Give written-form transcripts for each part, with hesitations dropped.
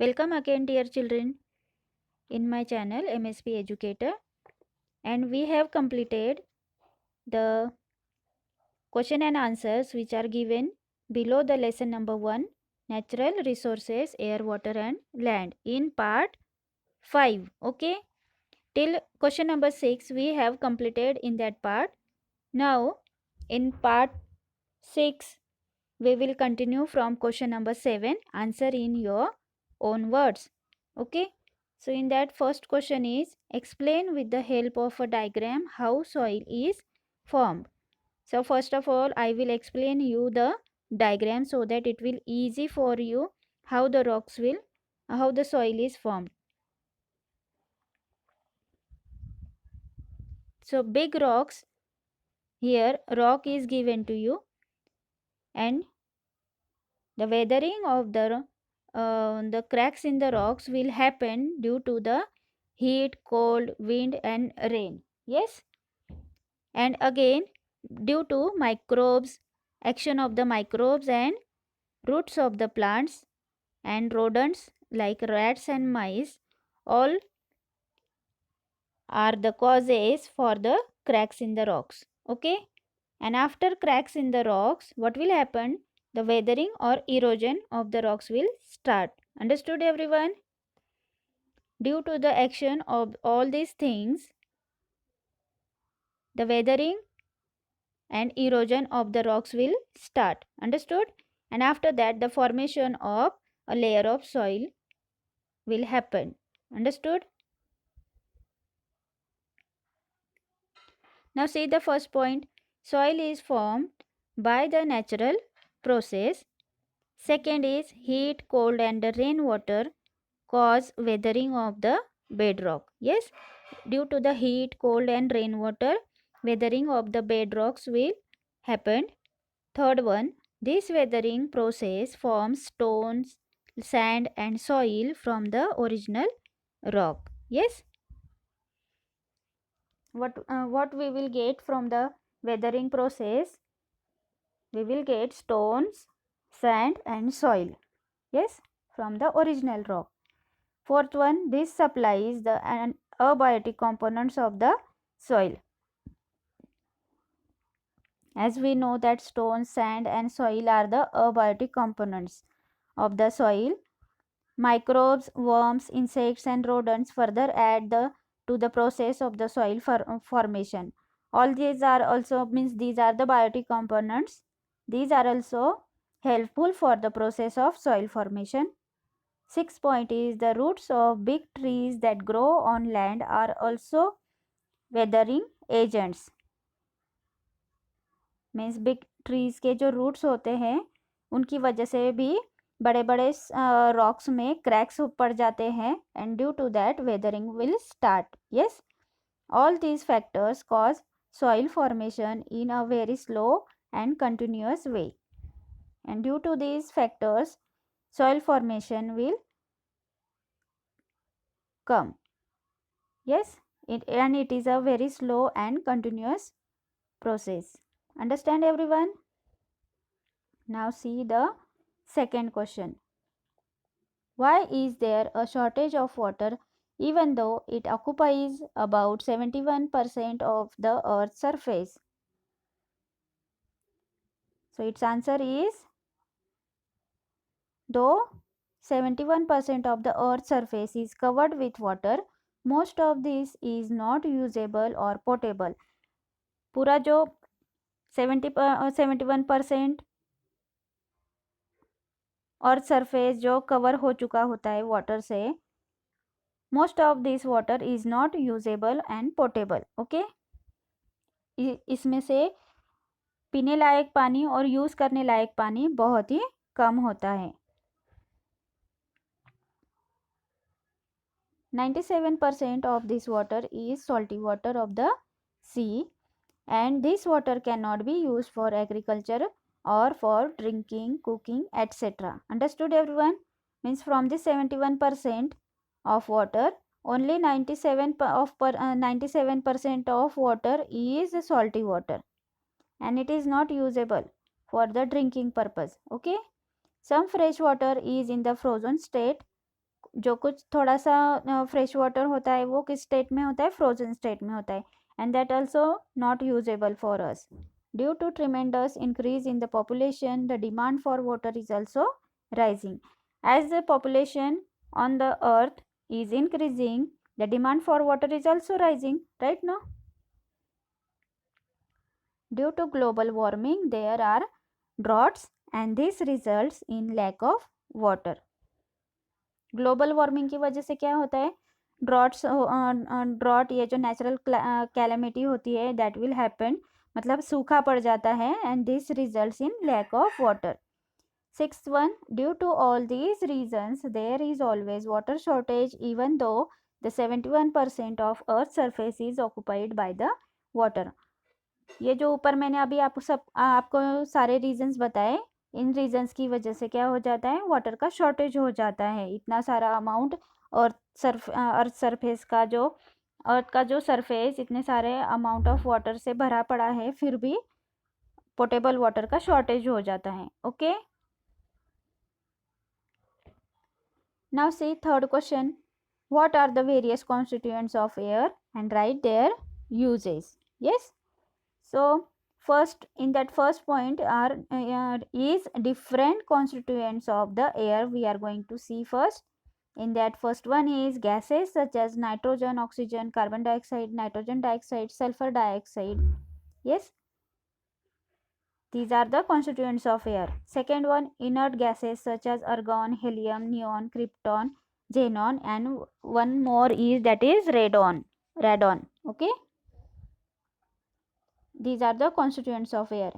Welcome again, dear children, in my channel MSP Educator, and we have completed the question and answers which are given below the lesson number 1, Natural Resources, Air, Water and Land, in part 5. Okay, till question number 6 we have completed in that part. Now, in part 6, we will continue from question number 7, answer in your own words. Okay, so in that first question is explain with the help of a diagram how soil is formed. So first of all I will explain you the diagram so that it will easy for you how the soil is formed. So big rocks, here rock is given to you, and the weathering of the cracks in the rocks will happen due to the heat, cold, wind and rain. Yes, and again due to microbes, action of the microbes and roots of the plants and rodents like rats and mice, all are the causes for the cracks in the rocks. Okay, and after cracks in the rocks, what will happen? The weathering or erosion of the rocks will start. Understood, everyone? Due to the action of all these things, the weathering and erosion of the rocks will start. Understood? And after that, the formation of a layer of soil will happen. Understood? Now see the first point. Soil is formed by the natural process. Second is heat, cold and the rainwater cause weathering of the bedrock. Yes, due to the heat, cold and rainwater, weathering of the bedrocks will happen. Third one, this weathering process forms stones, sand and soil from the original rock. Yes, what we will get from the weathering process? We will get stones, sand and soil. Yes, from the original rock. Fourth one, this supplies the abiotic components of the soil. As we know that stone, sand and soil are the abiotic components of the soil. Microbes, worms, insects and rodents further add to the process of the soil formation. All these are also means these are the biotic components. These are also helpful for the process of soil formation. Sixth point is the roots of big trees that grow on land are also weathering agents. Means big trees के जो roots होते हैं उनकी वजह से भी बड़े बड़े रॉक्स में क्रैक्स पड़ जाते हैं and due to that weathering will start. Yes, all these factors cause soil formation in a very slow and continuous way, and due to these factors soil formation will come. Yes, and it is a very slow and continuous process. Understand, everyone? Now see the second question. Why is there a shortage of water even though it occupies about 71% of the earth's surface? So its answer is, though 71% of the earth's surface is covered with water, most of this is not usable or potable. पूरा जो 71% earth surface जो cover हो चुका होता है water से, most of this water is not usable and portable. Okay, इसमें से पीने लायक पानी और यूज़ करने लायक पानी बहुत ही कम होता है. 97% of this water is salty water of the sea, and this water cannot be used for agriculture or for drinking, cooking, etc. Understood, everyone? Means from this 71% of water, only 97% of water is salty water, and it is not usable for the drinking purpose. Okay, some fresh water is in the frozen state, जो कुछ थोड़ा सा fresh water होता है वो किस state में होता है, फ्रोजन स्टेट में होता है, and that also not usable for us. Due to tremendous increase in the population, the demand for water is also rising. As the population on the earth is increasing, the demand for water is also rising, right now? Due to global warming, there are droughts and this results in lack of water. Global warming की वजह से क्या होता है, drought, ये जो natural calamity होती है, दैट विल हैपन, मतलब सूखा पड़ जाता है, and this results in lack of water. Sixth one, due to all these reasons, there is always water shortage even though the 71% of Earth's surface is occupied by the water. ये जो ऊपर मैंने अभी आपको सारे रीजंस बताए, इन reasons की वजह से क्या हो जाता है, वाटर का शॉर्टेज हो जाता है. इतना सारा अमाउंट अर्थ सरफेस का जो अर्थ का जो सरफेस इतने सारे अमाउंट ऑफ वाटर से भरा पड़ा है, फिर भी पोटेबल वाटर का शॉर्टेज हो जाता है. Okay, now see third question. What are the various constituents of air, and write their uses. Yes, so first, in that first point are is different constituents of the air we are going to see first. In that first one is gases such as nitrogen, oxygen, carbon dioxide, nitrogen dioxide, sulfur dioxide. Yes, these are the constituents of air. Second one, inert gases such as argon, helium, neon, krypton, xenon, and one more is that is radon. Okay, these are the constituents of air.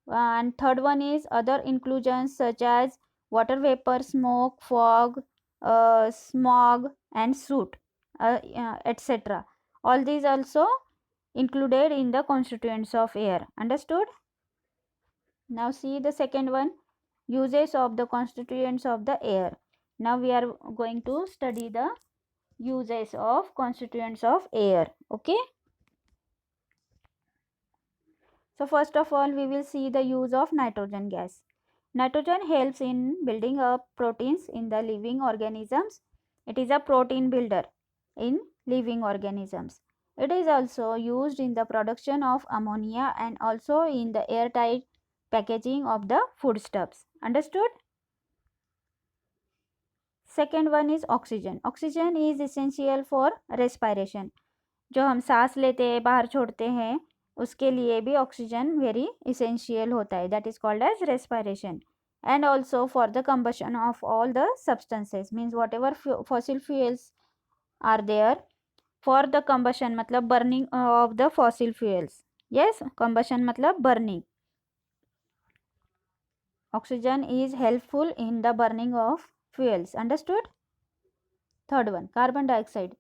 And third one is other inclusions such as water vapor, smoke, fog, smog, and soot, etc. All these also included in the constituents of air. Understood? Now see the second one, uses of the constituents of the air. Now we are going to study the uses of constituents of air. Okay, so first of all we will see the use of nitrogen gas. Nitrogen helps in building up proteins in the living organisms. It is a protein builder in living organisms. It is also used in the production of ammonia and also in the airtight packaging of the foodstuffs. Understood? Second one is oxygen. Oxygen is essential for respiration. जो हम सांस लेते हैं, बाहर छोड़ते हैं, उसके लिए भी ऑक्सीजन वेरी इसेंशियल होता है. That is called as respiration. And also for the combustion of all the substances, means whatever fossil fuels are there, for the combustion मतलब burning of the fossil fuels. Yes, combustion मतलब burning. Oxygen is helpful in the burning of fuels. Understood? Third one, carbon dioxide.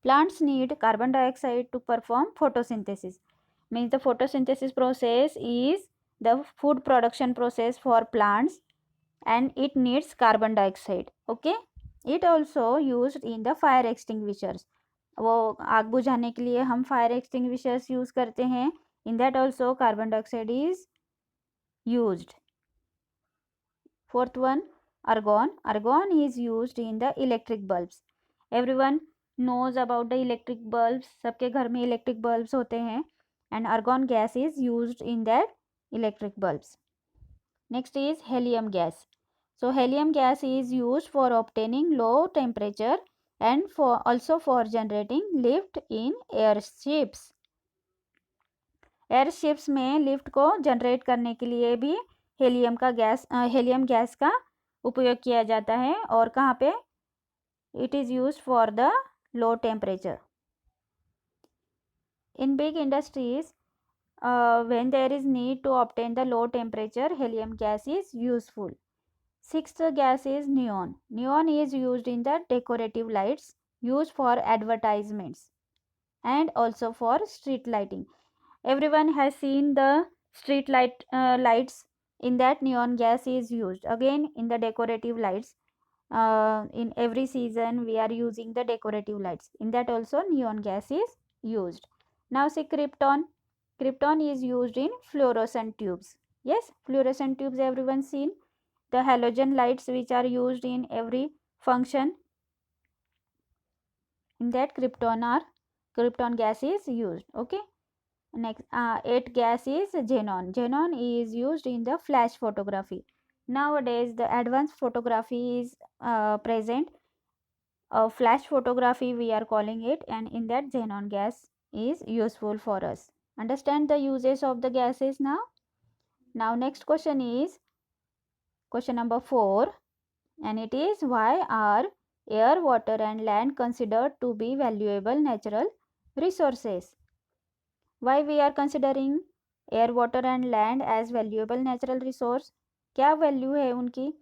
Plants need carbon dioxide to perform photosynthesis. Means the photosynthesis process is the food production process for plants and it needs carbon dioxide. Okay, it also used in the fire extinguishers. वो आग बुझाने के लिए हम fire extinguishers use करते हैं. In that also carbon dioxide is used. Fourth one, argon. Argon is used in the electric bulbs. Everyone knows about the electric bulbs. सबके घर में electric bulbs होते हैं and argon gas is used in that electric bulbs. Next is helium gas. So helium gas is used for obtaining low temperature and for also for generating lift in airships. Airships में lift को generate करने के लिए भी helium gas का उपयोग किया जाता है. और कहाँ पे? It is used for the low temperature. In big industries when there is need to obtain the low temperature, helium gas is useful. Sixth gas is neon. Neon is used in the decorative lights used for advertisements and also for street lighting. Everyone has seen the street lights. In that neon gas is used. Again in the decorative lights, in every season we are using the decorative lights. In that also neon gas is used. Now see krypton. Krypton is used in fluorescent tubes. Yes, fluorescent tubes everyone seen. The halogen lights which are used in every function. In that krypton gas is used. Okay. Next, 8th gas is xenon. Xenon is used in the flash photography. Nowadays, the advanced photography is present. Flash photography we are calling it, and in that xenon gas is useful for us. Understand the uses of the gases now? Now, next question is question number 4, and it is, why are air, water, and land considered to be valuable natural resources? Why we are considering air, water and land as valuable natural resource? क्या value है उनकी?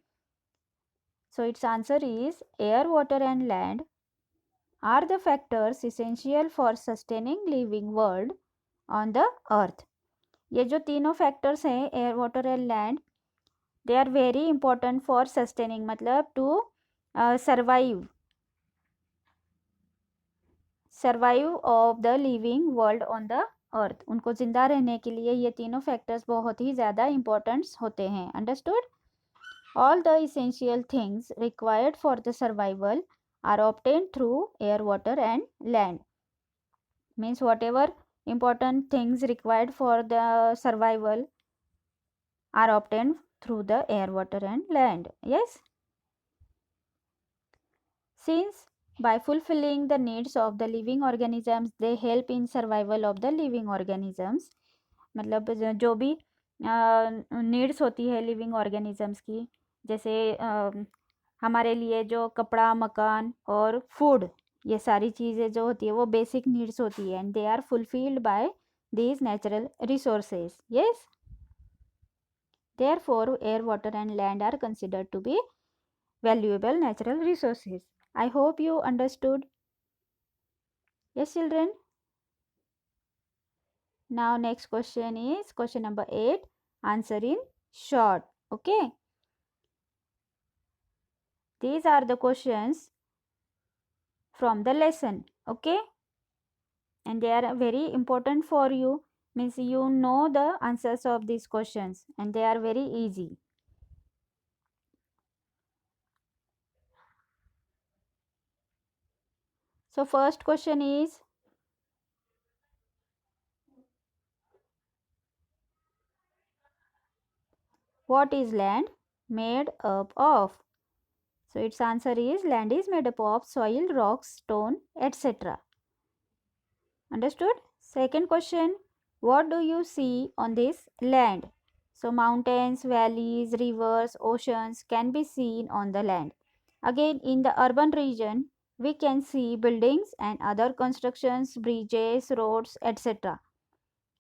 So its answer is, air, water and land are the factors essential for sustaining living world on the earth. ये जो तीनों factors हैं, air, water and land, they are very important for sustaining, मतलब to survive of the living world on the earth. उनको जिंदा रहने के लिए ये तीनों factors बहुत ही ज़्यादा important होते हैं. Understood? All the essential things required for the survival are obtained through air, water and land. Means whatever important things required for the survival are obtained through the air, water and land. Yes? Since by fulfilling the needs of the living organisms, they help in survival of the living organisms. मतलब जो भी needs होती है living organisms की, जैसे हमारे लिए जो कपड़ा, मकान और फूड, ये सारी चीज़ें जो होती है वो बेसिक नीड्स होती है, and they are fulfilled by these natural resources. Yes, therefore air, water and land are considered to be valuable natural resources. I hope you understood. Yes, children. Now next question is question number 8. Answer in short. Okay. These are the questions from the lesson. Okay. And they are very important for you. Means you know the answers of these questions and they are very easy. So first question is, what is land made up of? So its answer is, land is made up of soil, rocks, stone, etc. Understood? Second question, what do you see on this land? So mountains, valleys, rivers, oceans can be seen on the land. Again, in the urban region, we can see buildings and other constructions, bridges, roads, etc.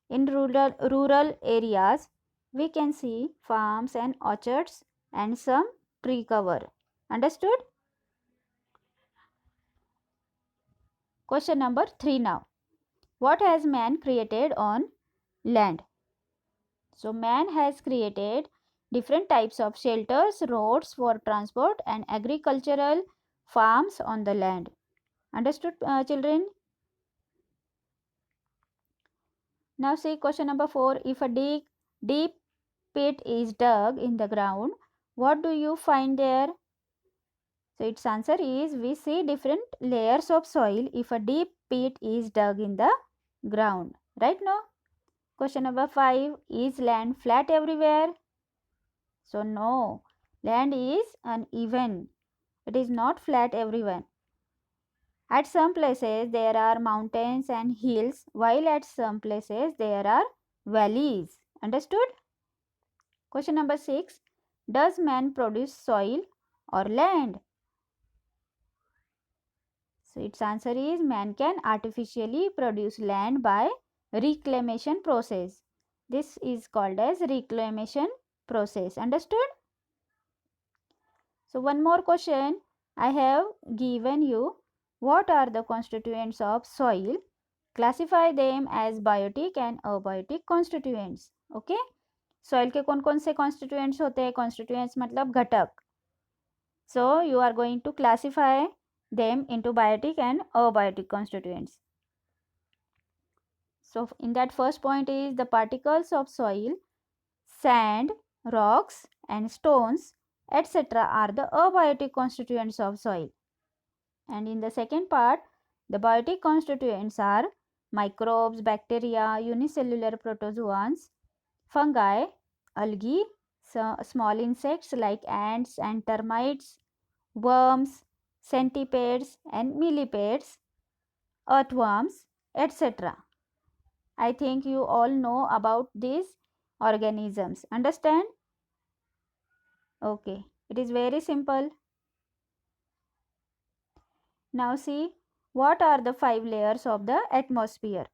In rural areas, we can see farms and orchards and some tree cover. Understood? Question number 3 now. What has man created on land? So man has created different types of shelters, roads for transport and agricultural farms on the land. Understood, children? Now see question number 4. If a deep pit is dug in the ground, what do you find there? So its answer is, we see different layers of soil if a deep pit is dug in the ground. Right now? Question number 5. Is land flat everywhere? So no. Land is uneven. It is not flat everywhere. At some places there are mountains and hills, while at some places there are valleys. Understood? Question number 6. Does man produce soil or land? So its answer is, man can artificially produce land by reclamation process. This is called as reclamation process. Understood? So one more question I have given you. What are the constituents of soil? Classify them as biotic and abiotic constituents. Okay? Soil के कौन से constituents होते हैं? Constituents मतलब घटक. So you are going to classify them into biotic and abiotic constituents. So in that first point is, the particles of soil, sand, rocks and stones, etc. are the abiotic constituents of soil. And in the second part, The biotic constituents are microbes, bacteria, unicellular protozoans, fungi, algae, small insects like ants and termites, worms, centipedes and millipedes, earthworms, etc. I think you all know about these organisms. Understand? Okay. It is very simple. Now see, what are the 5 layers of the atmosphere?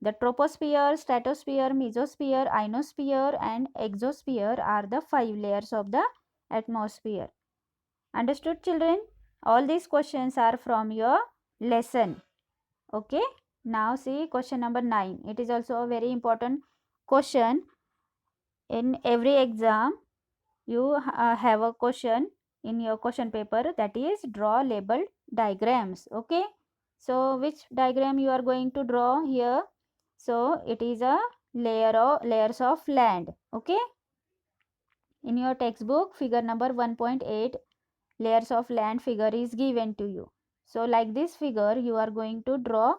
The troposphere, stratosphere, mesosphere, ionosphere and exosphere are the 5 layers of the atmosphere. Understood, children? All these questions are from your lesson. Okay. Now see question number 9. It is also a very important question. In every exam, you have a question in your question paper, that is draw labeled diagrams. Okay. So which diagram you are going to draw here? So it is a layers of land. Okay. In your textbook, figure number 1.8, layers of land figure is given to you. So like this figure you are going to draw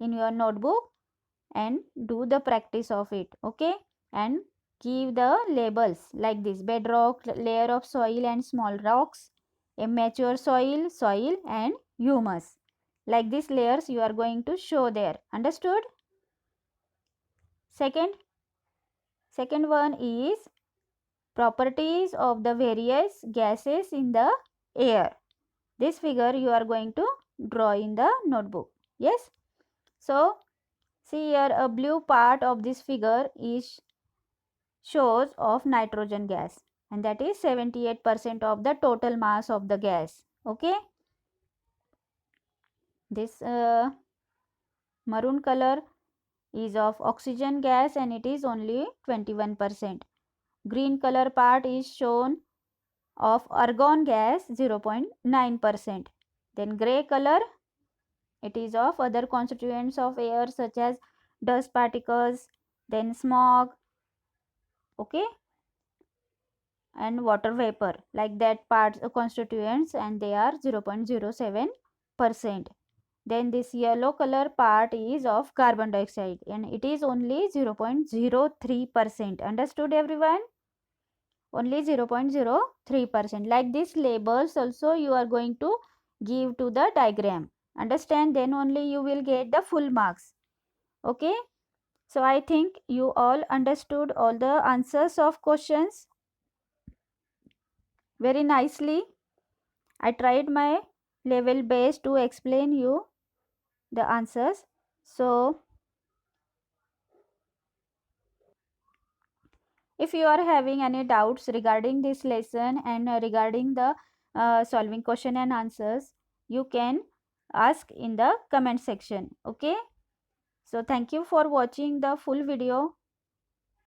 in your notebook and do the practice of it. Okay. And give the labels like this: bedrock, layer of soil and small rocks, immature soil, soil and humus. Like these layers you are going to show there. Understood? Second one is properties of the various gases in the air. This figure you are going to draw in the notebook. Yes. So see here, a blue part of this figure is shows of nitrogen gas, and that is 78% of the total mass of the gas. Okay. This maroon color is of oxygen gas and it is only 21%. Green color part is shown of argon gas, 0.9%. Then gray color, it is of other constituents of air such as dust particles, then smog, okay, and water vapor, like that parts constituents, and they are 0.07%. Then this yellow color part is of carbon dioxide and it is only 0.03%. Understood, everyone? Only 0.03%. Like this labels also you are going to give to the diagram. Understand? Then only you will get the full marks. Okay. So I think you all understood all the answers of questions very nicely. I tried my level best to explain you the answers. So if you are having any doubts regarding this lesson and regarding the solving question and answers, you can ask in the comment section. Okay. So thank you for watching the full video.